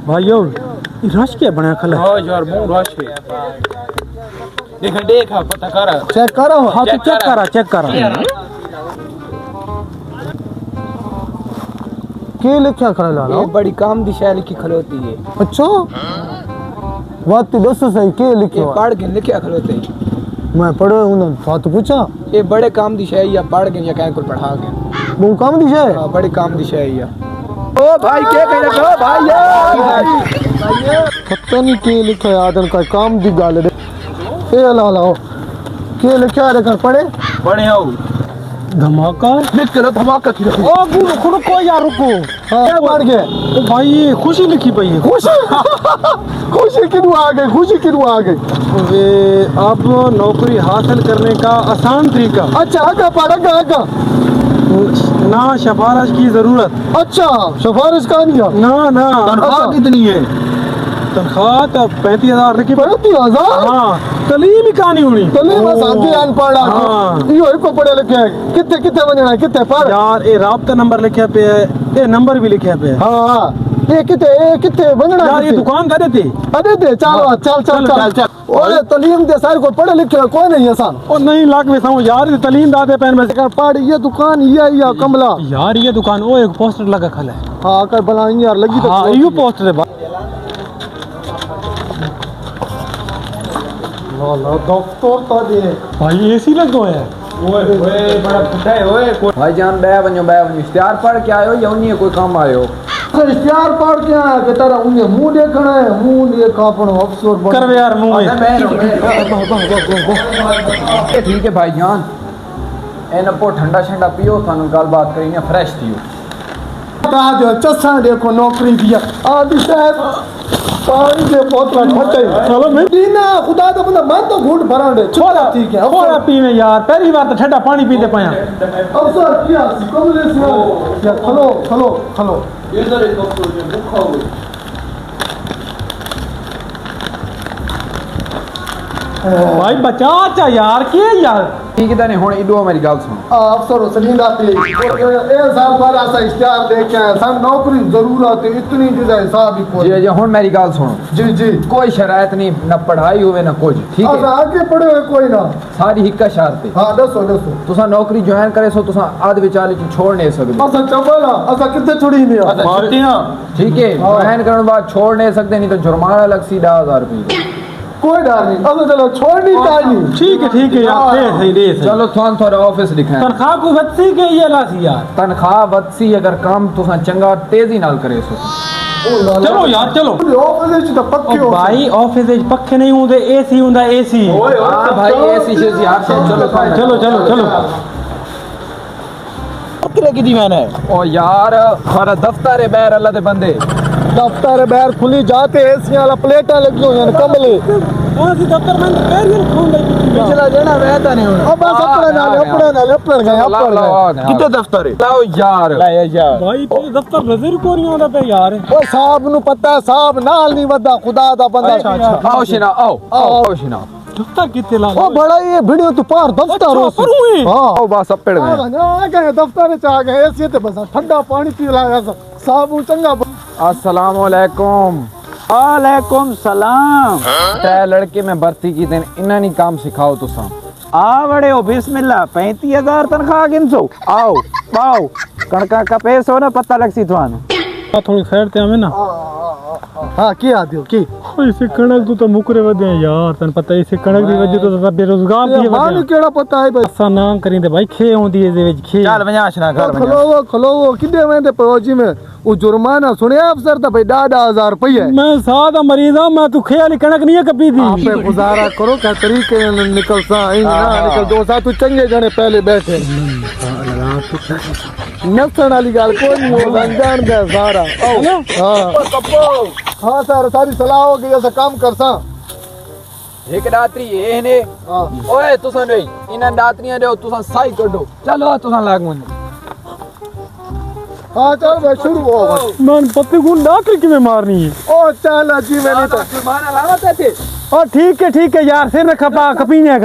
भाइयों रश क्या बना खला? हाँ यार बहुत रश है। देखा पता कर चेक करो। हाँ तो चेक करा के लिखा खड़ा लाला? ये बड़ी काम दिशा लिखी खलोती है। अच्छा बात तो दस सही के लिखे ये पढ़ के लिखा खलोते है। मैं पढ़े हूं ना तो पूछा ये बड़े काम दिशा है या पढ़ के या कहीं को पढ़ा के वो काम दिशा है। हाँ बड़ी काम दिशा है या ओ भाई के कह रखो भाई पता नहीं के लिखा है आदम का काम दी गाल दे ए लाला के लिखा है पढ़े हो धमाका लिख के धमाका की ओ खुद को यार रुको क्या मार गए ओ भाई ये खुशी लिखी पई है खुशी किनु आ गई वे अब नौकरी हासिल करने का आसान तरीका। अच्छा आगे पढ़ेगा ना सिफारिश की जरूरत। अच्छा सिफारिश का नहीं है ना तनख्वाह कितनी है? तनख्वाह तो 35,000 लिखी 35,000। हाँ तलीम ही कहानी होनी तलीम बस आगे अनपढ़ यो को पढ़े लिखे कितने बनना कितने पढ़ यार ये राब्ता नंबर लिखे पे है ये नंबर भी लिखे पे है। हाँ ये कितने बनना यार ये दुकान दे दे चल ओए तलीम दे सारे को पढ़े लिखे कोई नहीं आसान ओ नहीं लाख में समझ यार ये तलीम दादे पेन में से पढ़ ये दुकान ये कमला यार ये दुकान ओ एक पोस्टर लगा खला है। हां कर बना यार लगी तो हां यो पोस्टर है ला दफ्तर तो दे भाई एसी लगो है ओए बड़ा फटा है ओए भाईजान बे बनो इश्तिहार पढ़ के आयो या उन्हीं कोई काम आयो? इश्तिहार पढ़ के आया कि तेरा उन्हें मुंह देखना है मुंह देख अपनो अफसर बन कर यार मुंह ठीक है भाईजान एन पो ठंडा पियो थानु गलबात करीने फ्रेश थियो आज चसा देखो नौकरी दिया आदि साहब पानी के पोतला फटे चलो मैं दीना खुदा दा बंदा मन तो घूट भरा दे छोड़ा ठीक है थोड़ा पीवे यार पहली बार तो ठंडा पानी पीते पाया अफसर क्या कमले से यार खलो ये जरे डॉक्टर ने भूखा हो भाई बचा चा यार के यार ठीक है हुन इडो मेरी गल सुन अफसर सलींदा पे ए साल पर ऐसा इश्तिहार देख के सन नौकरी जरूरत है इतनी जुदा हिसाब ही कोई जी हुन मेरी गल सुनो जी कोई शरायत नहीं न पढ़ाई होवे न कुछ ठीक है आगे पढ़े हुए कोई ना सारी हिक्का शर्त है। हां दसो तुसा नौकरी ज्वाइन करे सो तुसा आध विचाले की छोड़ नहीं सकदे असा चबला असा कितने छोड़ी नहीं ठीक है ज्वाइन करने बाद छोड़ नहीं सकते नहीं तो जुर्माना लगसी 10,000 रुपए कोई डर नहीं अब चलो छोड़नी चाहिए ठीक है यार दे चलो थोड़ा ऑफिस दिखाएं तनख्वाह को वत्सी के ये लासी यार तनख्वाह वत्सी अगर काम तुसा चंगा तेजी नाल करे सो चलो यार चलो ऑफिस तो पक्के हो भाई ऑफिस में पक्के नहीं होंदे एसी हुंदा एसी हां भाई एसी से यार चलो कितने की दी मैंने ओ यार हमारा दफ्तर है बैर अल्लाह दे बंदे दफ्तर बैर खुली जाते एसी वाला प्लेटा लगी हुई हैं कमले हां सी दफ्तर में बैर ही खून गई पिछला जेना वहता नहीं हुन अब बस अपने गए कितने दफ्तर है लाओ यार भाई तो दफ्तर नजर को नहीं आंदा पे यार ओ साहब नु पता है साहब नाल नहीं वदा खुदा दा बंदा आओ शिना आओ शिना दफ्तर किथे ला ओ बड़ा ये वीडियो तो पार दफ्तर हो हां ओ बस अपेड़ में आ गए दफ्तर से आ गए एसी ते बस ठंडा पानी पी लाया साहब चंगा अस्सलाम वालेकुम वालेकुम सलाम ते लड़के में भर्ती की दिन इन्ना नहीं काम सिखाओ तुसा आ बड़े हो बिस्मिल्लाह 35,000 तनख्वाह गिनसो आओ पाओ कणका का पैसो ना पता लगसी थानु थोड़ी खैर ते हमें ना हां की आदियो की इसे कणक तो मुकरे वदे यार तन पता इसे कणक दी वजह तो बेरोजगार दी वजह हां केड़ा पता है बस ना करिंदे भाई खे होंदी है दे विच खे चल वजाश ना घर खलो किदे वेंदे पहुंची में वो जुर्माना सुने अफसर तो भाई 10,000 रुपया मैं सादा मरीज हूं मैं तू खे वाली कणक नहीं कभी दी आप पे गुजारा करो क्या तरीके निकल सा ना निकल दो सा तू चंगे जने पहले बैठे नफसन वाली गाल कोई नहीं हो जान दे सारा हां सर सारी सलाह हो गई ऐसा काम कर सा एक दात्री ए ने ओए तुसा नहीं इना दात्रियां दे तुसा साई कढो चलो तुसा लाग मन हां चल भाई शुरू हो मन पत्ते को डाकर की में मारनी है ओ चल जी मैंने तो मारा लावा थे ओ ठीक है यार सिर खपा कपीने